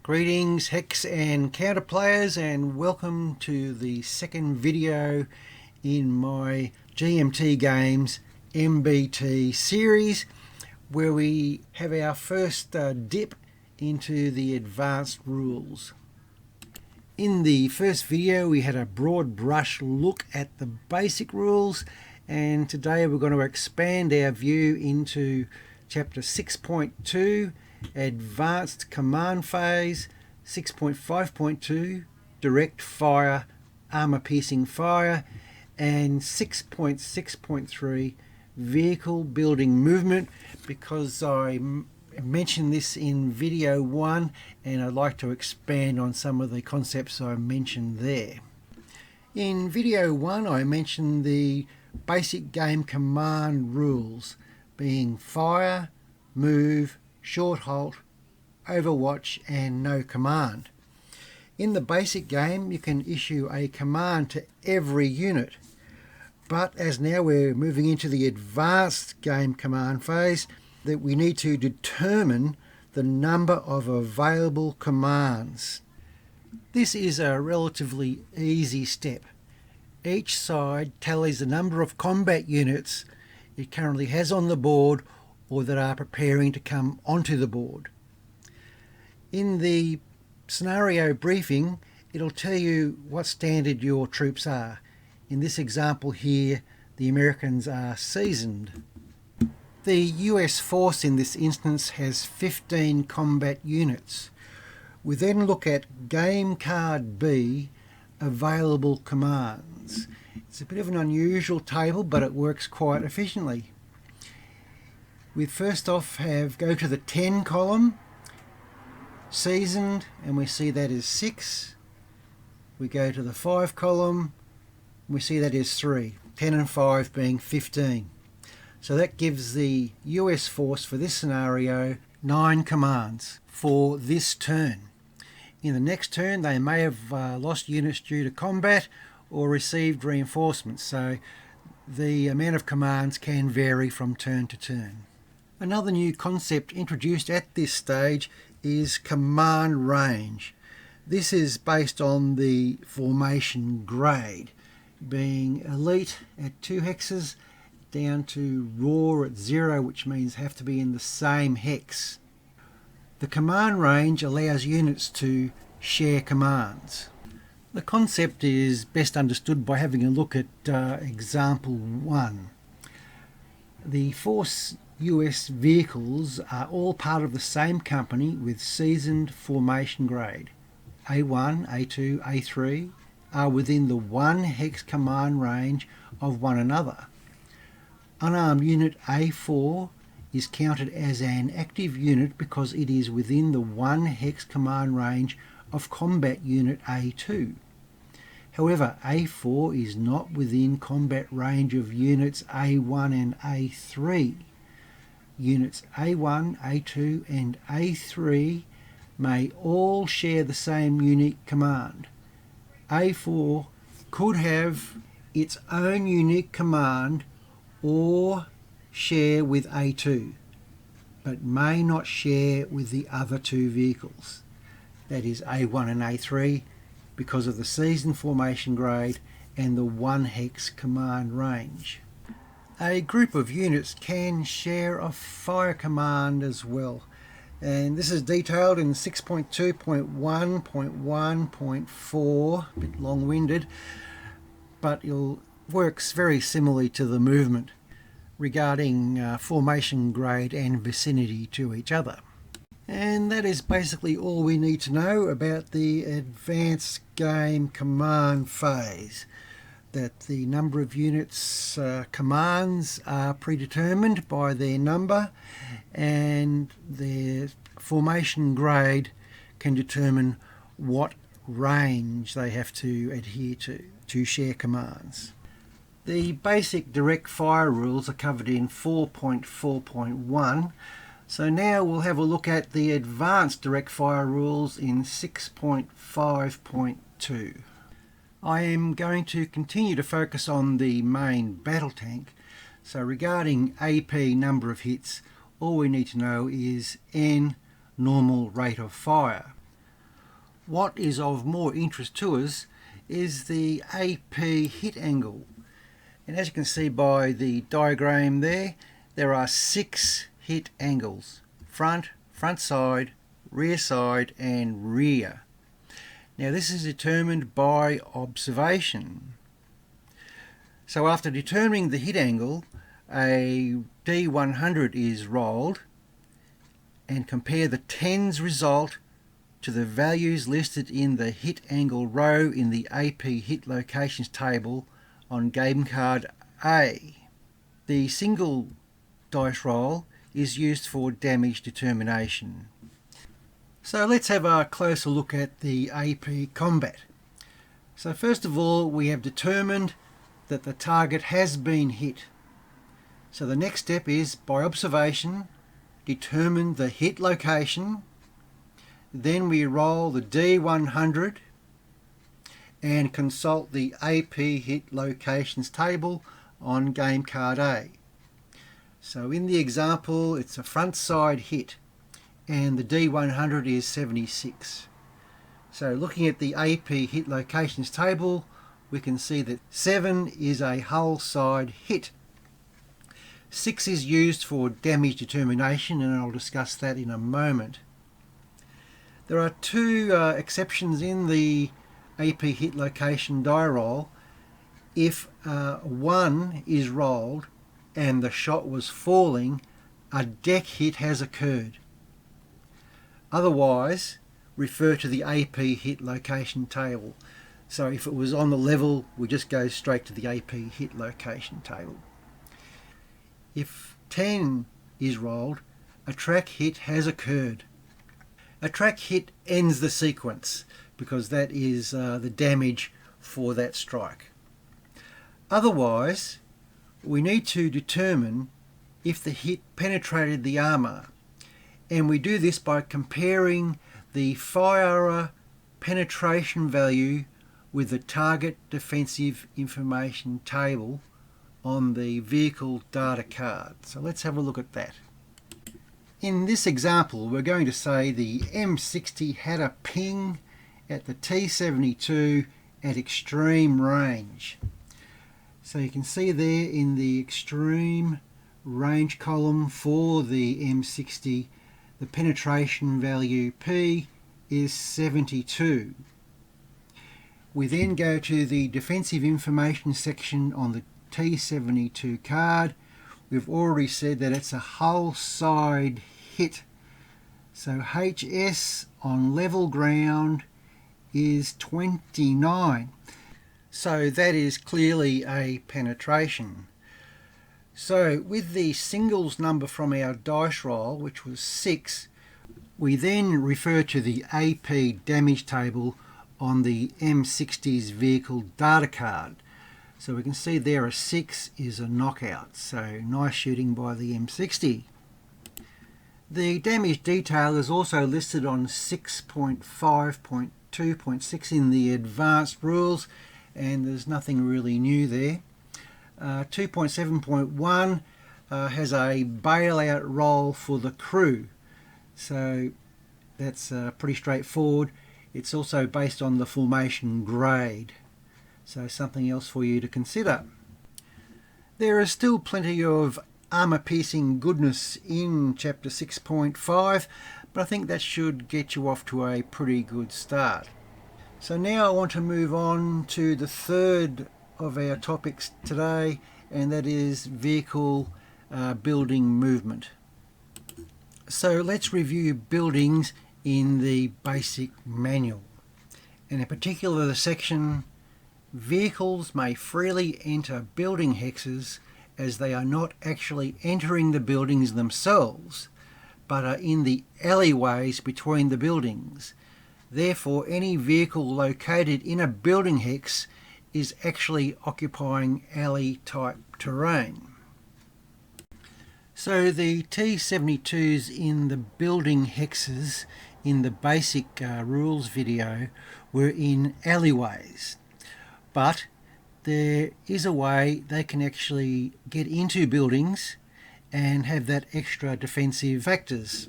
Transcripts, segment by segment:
Greetings hex and counter players, and welcome to the second video in my GMT Games MBT series, where we have our first dip into the advanced rules. In the first video we had a broad brush look at the basic rules, and today we're going to expand our view into chapter 6.2 Advanced Command Phase, 6.5.2 Direct Fire, Armor Piercing Fire, and 6.6.3 Vehicle Building Movement, because I mentioned this in video 1 and I'd like to expand on some of the concepts I mentioned there. In video 1 I mentioned the basic game command rules being fire, move, short halt, overwatch and no command. In the basic game you can issue a command to every unit, but as now we're moving into the advanced game command phase, that we need to determine the number of available commands. This is a relatively easy step. Each side tallies the number of combat units it currently has on the board or that are preparing to come onto the board. In the scenario briefing, it'll tell you what standard your troops are. In this example here, the Americans are seasoned. The US force in this instance has 15 combat units. We then look at Game Card B, Available Commands. It's a bit of an unusual table, but it works quite efficiently. We first off go to the 10 column, seasoned, and we see that is 6. We go to the 5 column, and we see that is 3. 10 and 5 being 15. So that gives the US force for this scenario 9 commands for this turn. In the next turn they may have lost units due to combat or received reinforcements, so the amount of commands can vary from turn to turn. Another new concept introduced at this stage is command range. This is based on the formation grade, being elite at 2 hexes down to raw at 0, which means have to be in the same hex. The command range allows units to share commands. The concept is best understood by having a look at example 1. The Force US vehicles are all part of the same company with seasoned formation grade. A1, A2, A3 are within the 1 hex command range of one another. Unarmed unit A4 is counted as an active unit because it is within the 1 hex command range of combat unit A2. However, A4 is not within combat range of units A1 and A3. Units A1, A2 and A3 may all share the same unique command. A4 could have its own unique command or share with A2, but may not share with the other 2 vehicles, that is A1 and A3, because of the seasoned formation grade and the 1 hex command range. A group of units can share a fire command as well, and this is detailed in 6.2.1.1.4, a bit long-winded, but it works very similarly to the movement regarding formation grade and vicinity to each other. And that is basically all we need to know about the advanced game command phase. That the number of units commands are predetermined by their number, and their formation grade can determine what range they have to adhere to share commands. The basic direct fire rules are covered in 4.4.1, so now we'll have a look at the advanced direct fire rules in 6.5.2. I am going to continue to focus on the main battle tank, so regarding AP number of hits, all we need to know is N normal rate of fire. what is of more interest to us is the AP hit angle. And as you can see by the diagram there are 6 hit angles: front, front side, and rear. Now this is determined by observation. So after determining the hit angle, a D100 is rolled, and compare the tens result to the values listed in the hit angle row in the AP hit locations table on game card A. The single dice roll is used for damage determination. So let's have a closer look at the AP combat. So first of all, we have determined that the target has been hit. So the next step is, by observation, determine the hit location. Then we roll the D100 and consult the AP hit locations table on game card A. So in the example, it's a front side hit and the D100 is 76. So looking at the AP hit locations table, we can see that 7 is a hull side hit. 6 is used for damage determination, and I'll discuss that in a moment. There are 2 exceptions in the AP hit location die roll. If 1 is rolled and the shot was falling, a deck hit has occurred. Otherwise, refer to the AP hit location table. So if it was on the level, we just go straight to the AP hit location table. If 10 is rolled, a track hit has occurred. A track hit ends the sequence because that is the damage for that strike. Otherwise, we need to determine if the hit penetrated the armour, and we do this by comparing the firer penetration value with the target defensive information table on the vehicle data card. So let's have a look at that. In this example, we're going to say the M60 had a ping at the T72 at extreme range. So you can see there in the extreme range column for the M60, the penetration value P is 72. We then go to the defensive information section on the T72 card. We've already said that it's a hull side hit. So HS on level ground is 29. So that is clearly a penetration. So with the singles number from our dice roll, which was 6, we then refer to the AP damage table on the M60's vehicle data card. So we can see there a 6 is a knockout, so nice shooting by the M60. The damage detail is also listed on 6.5.2.6 in the advanced rules, and there's nothing really new there. 2.7.1 has a bailout roll for the crew, so that's pretty straightforward. It's also based on the formation grade, so something else for you to consider. There is still plenty of armour-piercing goodness in Chapter 6.5, but I think that should get you off to a pretty good start. So now I want to move on to the third of our topics today, and that is vehicle building movement. So let's review buildings in the basic manual, and in particular the section vehicles may freely enter building hexes as they are not actually entering the buildings themselves, but are in the alleyways between the buildings. Therefore, any vehicle located in a building hex is actually occupying alley-type terrain. So the T72s in the building hexes in the basic rules video were in alleyways, but there is a way they can actually get into buildings and have that extra defensive factors.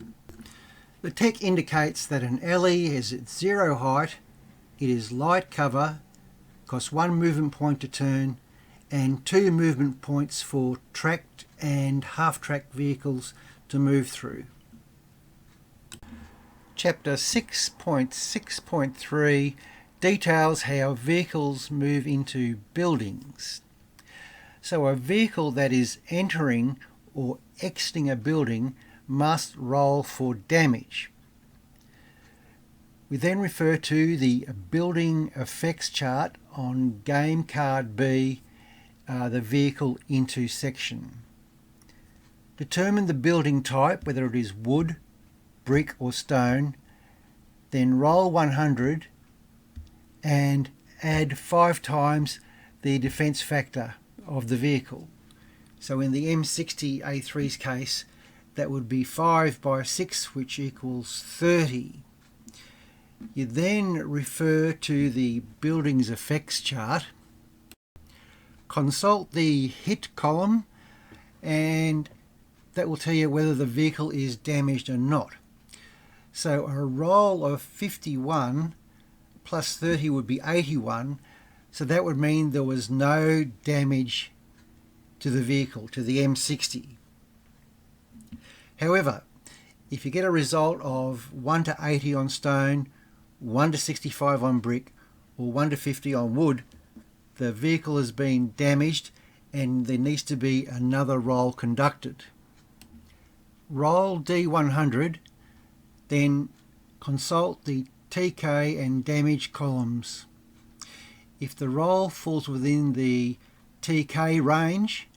The tech indicates that an alley is at 0 height, it is light cover, costs 1 movement point to turn, and 2 movement points for tracked and half-tracked vehicles to move through. Chapter 6.6.3 details how vehicles move into buildings. So a vehicle that is entering or exiting a building must roll for damage. We then refer to the building effects chart on game card B, the vehicle into section. Determine the building type, whether it is wood, brick or stone, then roll 100 and add 5 times the defence factor of the vehicle. So in the M60 A3's case, that would be 5 by 6, which equals 30. You then refer to the building's effects chart, consult the hit column, and that will tell you whether the vehicle is damaged or not. So a roll of 51 plus 30 would be 81, so that would mean there was no damage to the vehicle, to the M60. However, if you get a result of 1 to 80 on stone, 1 to 65 on brick, or 1 to 50 on wood, the vehicle has been damaged and there needs to be another roll conducted. Roll D100, then consult the TK and damage columns. If the roll falls within the TK range,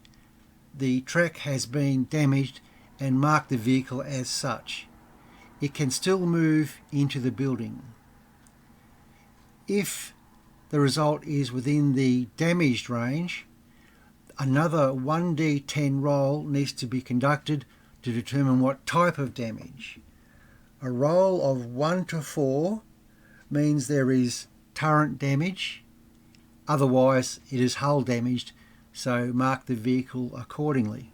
the track has been damaged and mark the vehicle as such. It can still move into the building. If the result is within the damaged range, another 1d10 roll needs to be conducted to determine what type of damage. A roll of 1 to 4 means there is turret damage, otherwise it is hull damaged, so mark the vehicle accordingly.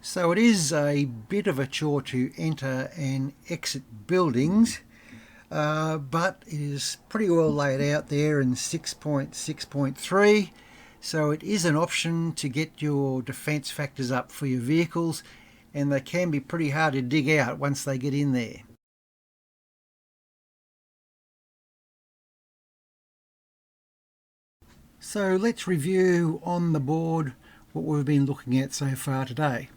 So it is a bit of a chore to enter and exit buildings, but it is pretty well laid out there in 6.6.3, so it is an option to get your defence factors up for your vehicles, and they can be pretty hard to dig out once they get in there. So let's review on the board what we've been looking at so far today.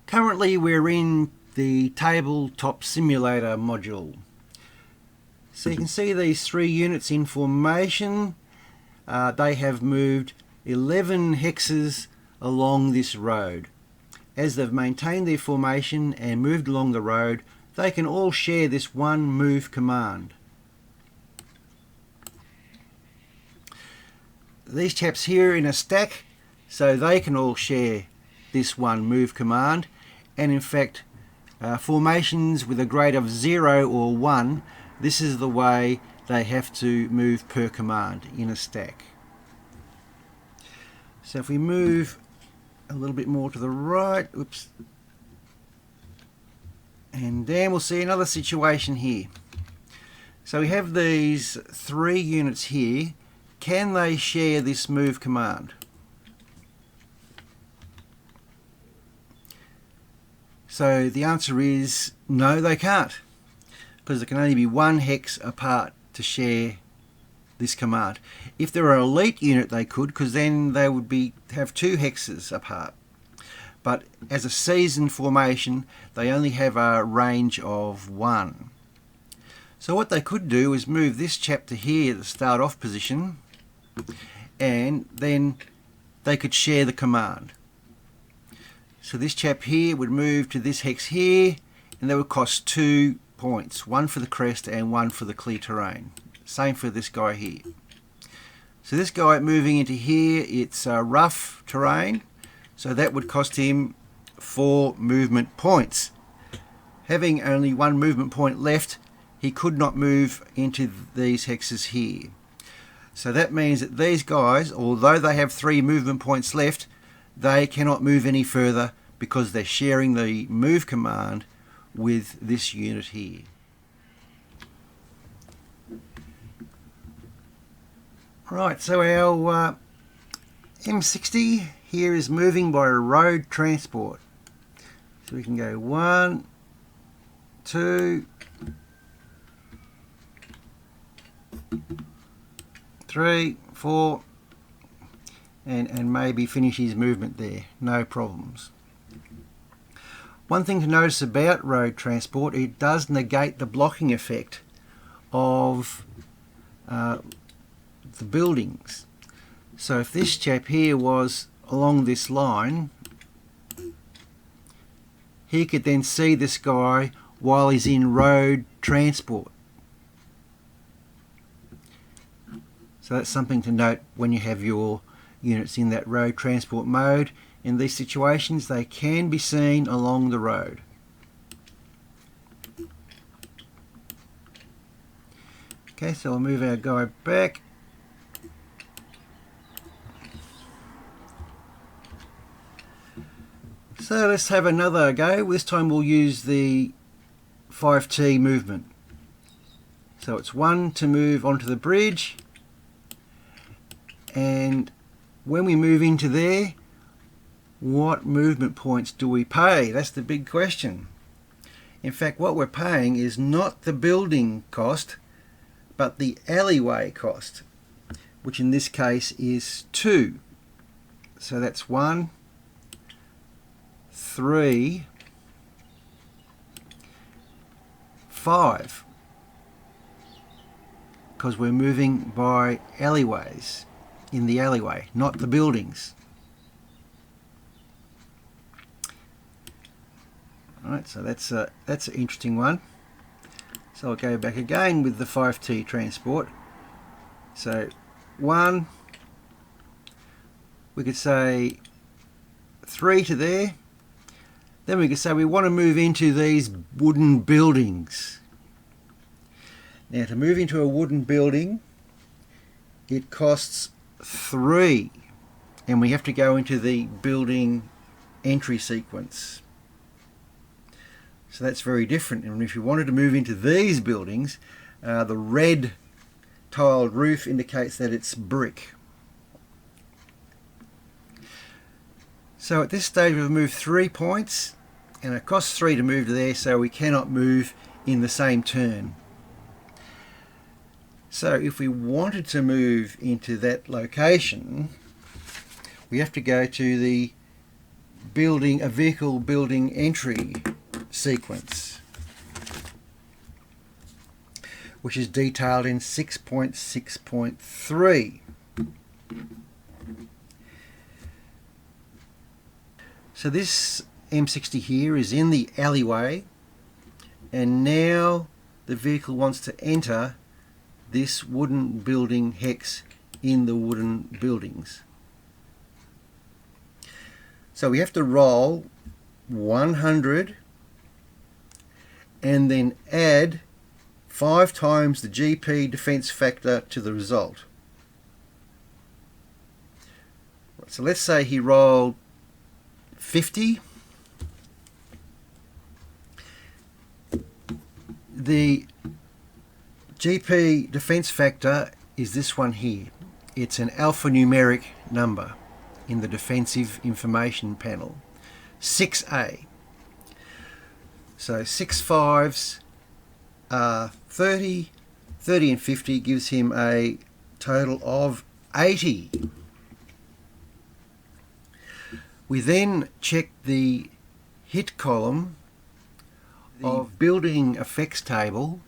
Currently we're in the tabletop simulator module. So you can see these 3 units in formation. They have moved 11 hexes along this road. As they've maintained their formation and moved along the road, they can all share this one move command. These chaps here in a stack, so they can all share this one move command, and in fact formations with a grade of 0 or 1, this is the way they have to move per command in a stack. So if we move a little bit more to the right, oops, and then we'll see another situation here. So we have these 3 units here. Can they share this move command? So the answer is no, they can't, because there can only be 1 hex apart to share this command. If they're an elite unit they could, because then they would have 2 hexes apart. But as a seasoned formation they only have a range of 1. So what they could do is move this chap to here, the start off position, and then they could share the command. So this chap here would move to this hex here, and that would cost 2 points, 1 for the crest and 1 for the clear terrain. Same for this guy here. So this guy moving into here, it's rough terrain, so that would cost him 4 movement points. Having only 1 movement point left, he could not move into these hexes here. So that means that these guys, although they have 3 movement points left, they cannot move any further because they're sharing the move command with this unit here. Right, so our M60 here is moving by road transport. So we can go 1, 2, 3, 4, and maybe finish his movement there, no problems. One thing to notice about road transport, it does negate the blocking effect of the buildings. So if this chap here was along this line, he could then see this guy while he's in road transport. So that's something to note when you have your units in that road transport mode. In these situations, they can be seen along the road. Okay, so we'll move our guy back. So let's have another go. This time we'll use the 5T movement. So it's 1 to move onto the bridge, and when we move into there, what movement points do we pay? That's the big question. In fact, what we're paying is not the building cost, but the alleyway cost, which in this case is 2. So that's 1, 3, 5, because we're moving by alleyways, in the alleyway, not the buildings. Alright, so that's an interesting one. So I'll go back again with the 5T transport. So 1, we could say 3 to there. Then we could say we want to move into these wooden buildings. Now to move into a wooden building, it costs 3, and we have to go into the building entry sequence. So that's very different. And if you wanted to move into these buildings, the red tiled roof indicates that it's brick. So at this stage we've moved 3 points, and it costs 3 to move to there, so we cannot move in the same turn. So if we wanted to move into that location, we have to go to the building, a vehicle building entry sequence, which is detailed in 6.6.3. So this M60 here is in the alleyway, and now the vehicle wants to enter this wooden building hex in the wooden buildings. So we have to roll 100 and then add 5 times the GP defense factor to the result. So let's say he rolled 50. The GP defense factor is this one here. It's an alphanumeric number in the defensive information panel, 6A. So 6 5s are 30, 30 and 50 gives him a total of 80. We then check the hit column of building effects table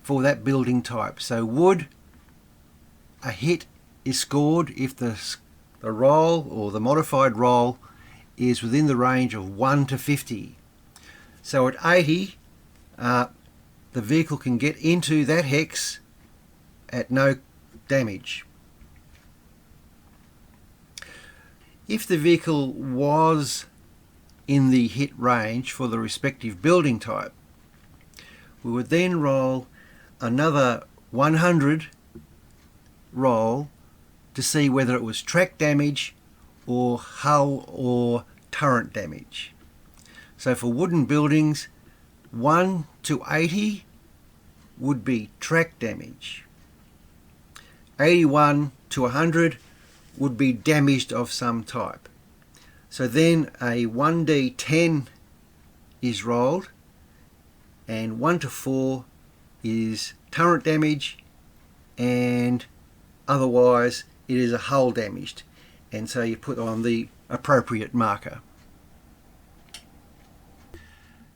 for that building type. So wood, a hit is scored if the roll or the modified roll is within the range of 1 to 50. So at 80, the vehicle can get into that hex at no damage. If the vehicle was in the hit range for the respective building type, we would then roll another 100 roll to see whether it was track damage or hull or turret damage. So for wooden buildings, 1 to 80 would be track damage. 81 to 100 would be damaged of some type. So then a 1d10 is rolled, and 1 to 4 is turret damage, and otherwise it is a hull damaged, and so you put on the appropriate marker.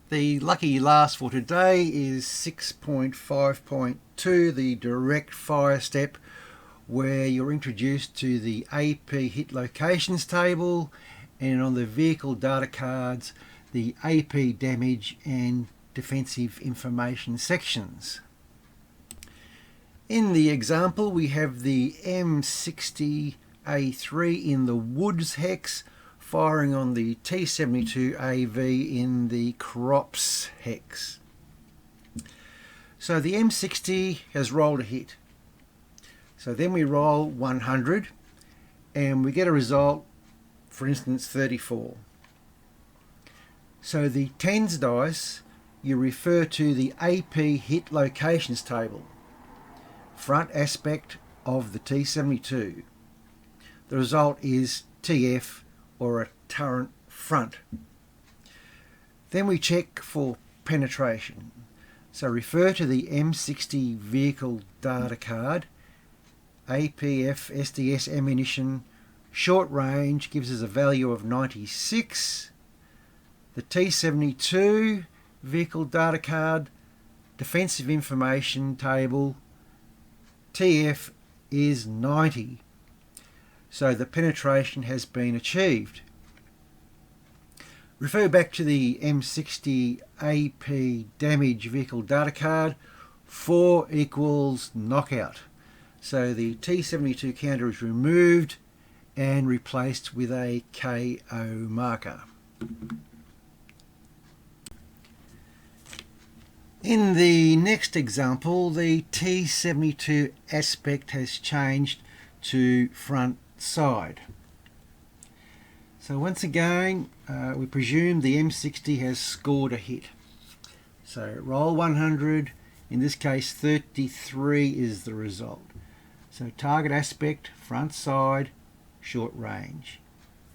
The lucky last for today is 6.5.2, the direct fire step, where you're introduced to the AP hit locations table, and on the vehicle data cards the AP damage and defensive information sections. In the example we have the M60A3 in the Woods hex firing on the T72AV in the Crops hex. So the M60 has rolled a hit. So then we roll 100 and we get a result, for instance 34. So the tens dice, you refer to the AP hit locations table, front aspect of the T72. The result is TF, or a turret front. Then we check for penetration. So refer to the M60 vehicle data card, APF SDS ammunition, short range gives us a value of 96. The T72 vehicle data card, defensive information table, TF is 90. So the penetration has been achieved. Refer back to the M60 AP damage vehicle data card. 4 equals knockout. So the T72 counter is removed and replaced with a KO marker. In the next example, the T72 aspect has changed to front side. So once again, we presume the M60 has scored a hit. So roll 100, in this case 33 is the result. So target aspect, front side, short range.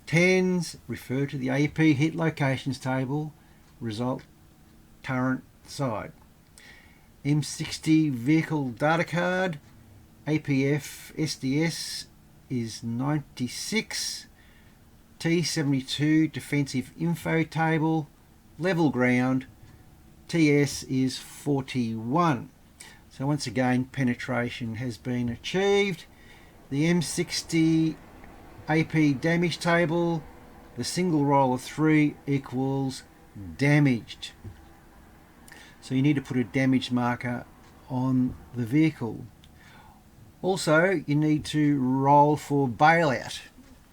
Tens, refer to the AP hit locations table, result current side. M60 vehicle data card, APF SDS is 96. T72 defensive info table, level ground, TS is 41. So once again penetration has been achieved. The M60 AP damage table, the single roll of 3 equals damaged. So you need to put a damage marker on the vehicle. Also, you need to roll for bailout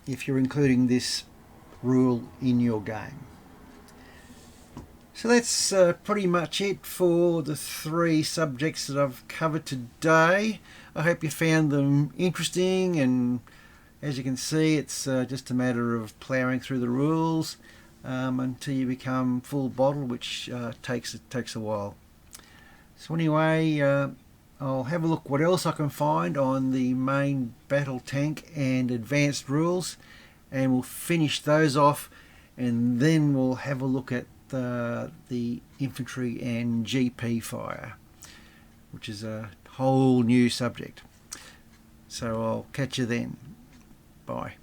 if you're including this rule in your game. So that's pretty much it for the 3 subjects that I've covered today. I hope you found them interesting, and as you can see, it's just a matter of ploughing through the rules until you become full bottle, which takes a while. So anyway, I'll have a look what else I can find on the main battle tank and advanced rules, and we'll finish those off, and then we'll have a look at the infantry and GP fire, which is a whole new subject. So I'll catch you then. Bye.